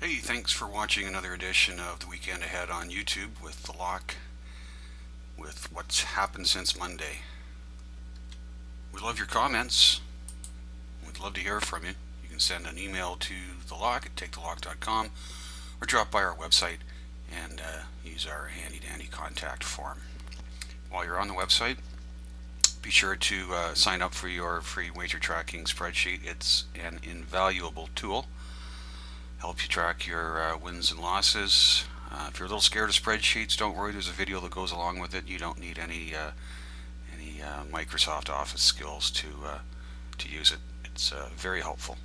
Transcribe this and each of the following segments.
Hey, thanks for watching another edition of The Weekend Ahead on YouTube with The Lock, with what's happened since Monday. We love your comments. We'd love to hear from you. You can send an email to The Lock at TakeTheLock.com or drop by our website and use our handy-dandy contact form. While you're on the website, be sure to sign up for your free wager tracking spreadsheet. It's an invaluable tool. Helps you track your wins and losses. If you're a little scared of spreadsheets, don't worry. There's a video that goes along with it. You don't need any Microsoft Office skills to use it. It's very helpful.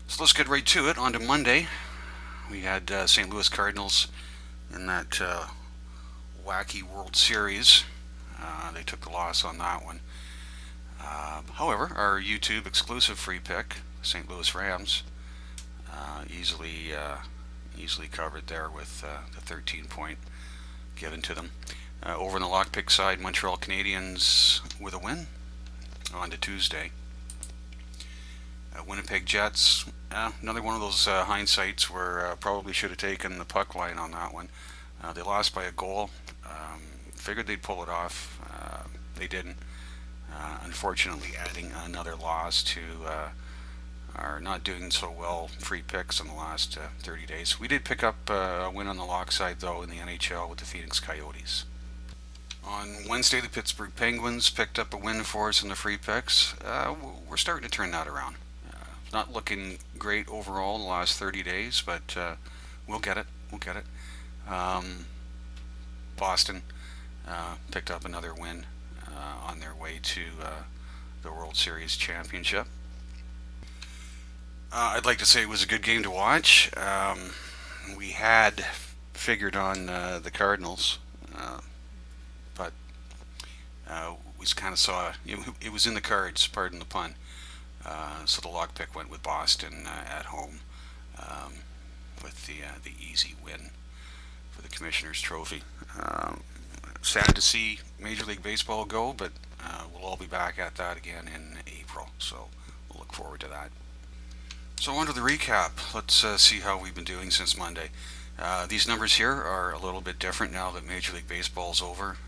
So let's get right to it. On to Monday. We had St. Louis Cardinals in that wacky World Series. They took the loss on that one. However, our YouTube exclusive free pick, St. Louis Rams, easily covered there with the 13-point given to them. Over on the lockpick side, Montreal Canadians with a win. On to Tuesday. Winnipeg Jets, another one of those hindsights where probably should have taken the puck line on that one. They lost by a goal. Figured they'd pull it off. They didn't. Unfortunately, adding another loss to are not doing so well free picks in the last 30 days. We did pick up a win on the lock side, though, in the NHL with the Phoenix Coyotes. On Wednesday, the Pittsburgh Penguins picked up a win for us in the free picks. We're starting to turn that around. Not looking great overall in the last 30 days, but we'll get it. Boston picked up another win on their way to the World Series championship. I'd like to say it was a good game to watch. We had figured on the Cardinals, but we kind of saw it was in the cards, pardon the pun. So the lock pick went with Boston at home with the easy win for the Commissioner's Trophy. Sad to see Major League Baseball go, but we'll all be back at that again in April, so we'll look forward to that. So on to the recap. Let's see how we've been doing since Monday. These numbers here are a little bit different now that Major League Baseball's over.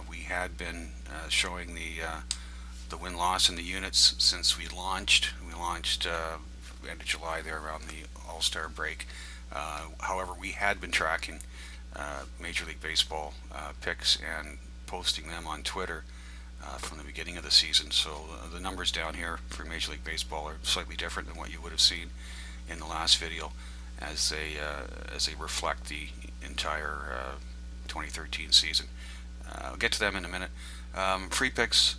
We had been showing the win-loss in the units since we launched. We launched end of July there around the All-Star break. However, we had been tracking Major League Baseball picks and posting them on Twitter from the beginning of the season. So the numbers down here for Major League Baseball are slightly different than what you would have seen in the last video, as they reflect the entire 2013 season. I'll get to them in a minute. Free picks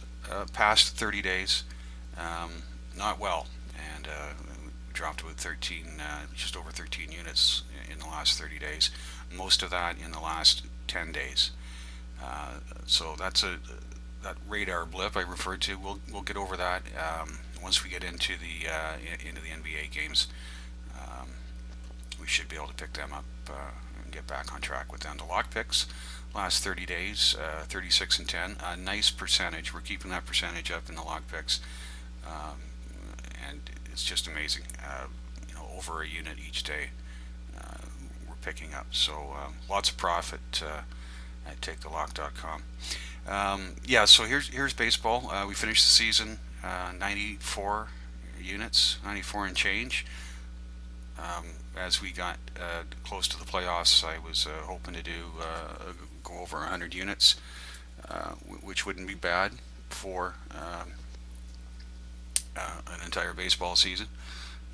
past 30 days, not well, and dropped with 13, just over 13 units in the last 30 days. Most of that in the last 10 days. So that's that radar blip I referred to. We'll get over that once we get into the NBA games. We should be able to pick them up and get back on track with them. The lock picks last 30 days, 36 and 10, a nice percentage. We're keeping that percentage up in the lock picks, and it's just amazing. Over a unit each day we're picking up. So lots of profit at TakeTheLock.com. So here's baseball. We finished the season 94 units, 94 and change. As we got close to the playoffs, I was hoping to go over 100 units, which wouldn't be bad for an entire baseball season.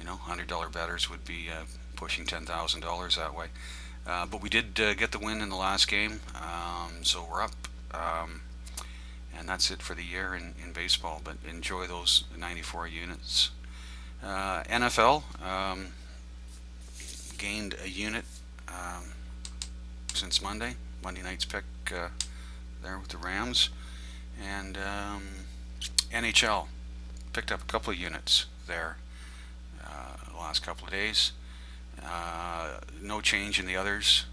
$100 bettors would be pushing $10,000 that way. But we did get the win in the last game, so we're up. And that's it for the year in baseball, but enjoy those 94 units. NFL gained a unit since Monday night's pick there with the Rams. And NHL picked up a couple of units there the last couple of days. No change in the others,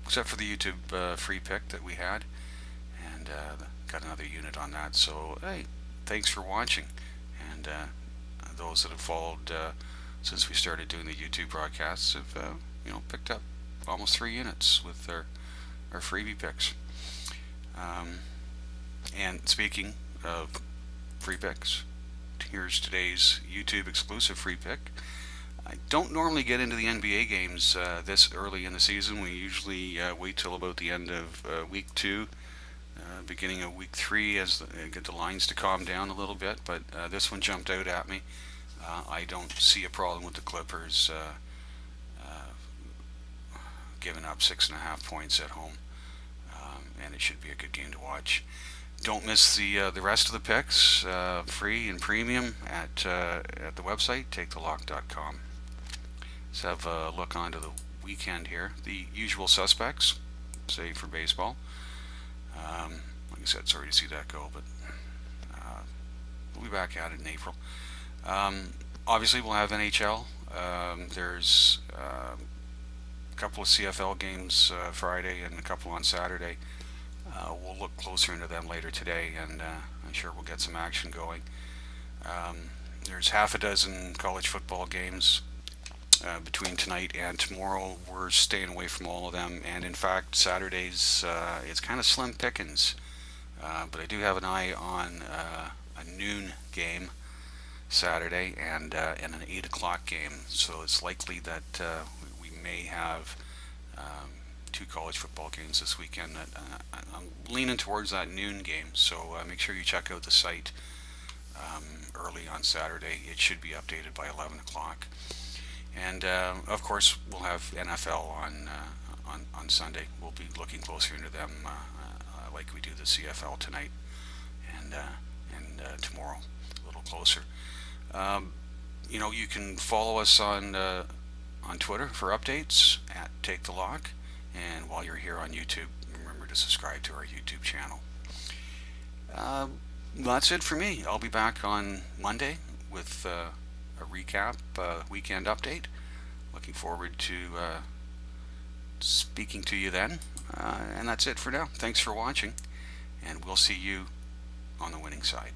except for the YouTube free pick that we had, and got another unit on that. So hey, thanks for watching, and those that have followed since we started doing the YouTube broadcasts have picked up almost 3 units with our freebie picks. And speaking of free picks, here's today's YouTube exclusive free pick. I don't normally get into the NBA games this early in the season. We usually wait till about the end of week 2, beginning of week 3, as get the lines to calm down a little bit. But this one jumped out at me. I don't see a problem with the Clippers giving up 6.5 points at home, and it should be a good game to watch. Don't miss the rest of the picks, free and premium at the website TakeTheLock.com. Let's have a look onto the weekend here. The usual suspects, save for baseball. Like I said, sorry to see that go, but we'll be back at it in April. Obviously, we'll have NHL. There's a couple of CFL games Friday and a couple on Saturday. We'll look closer into them later today, and I'm sure we'll get some action going. There's half a dozen college football games between tonight and tomorrow. We're staying away from all of them, and in fact, Saturdays it's kind of slim pickings. But I do have an eye on a noon game Saturday and an 8 o'clock game, so it's likely that we may have 2 college football games this weekend. I'm leaning towards that noon game, so make sure you check out the site early on Saturday. It should be updated by 11 o'clock. And of course, we'll have NFL on Sunday. We'll be looking closer into them like we do the CFL tonight and tomorrow, a little closer. You can follow us on Twitter for updates at TakeTheLock. And while you're here on YouTube, remember to subscribe to our YouTube channel. That's it for me. I'll be back on Monday with a recap, weekend update. Looking forward to speaking to you then. And that's it for now. Thanks for watching, and we'll see you on the winning side.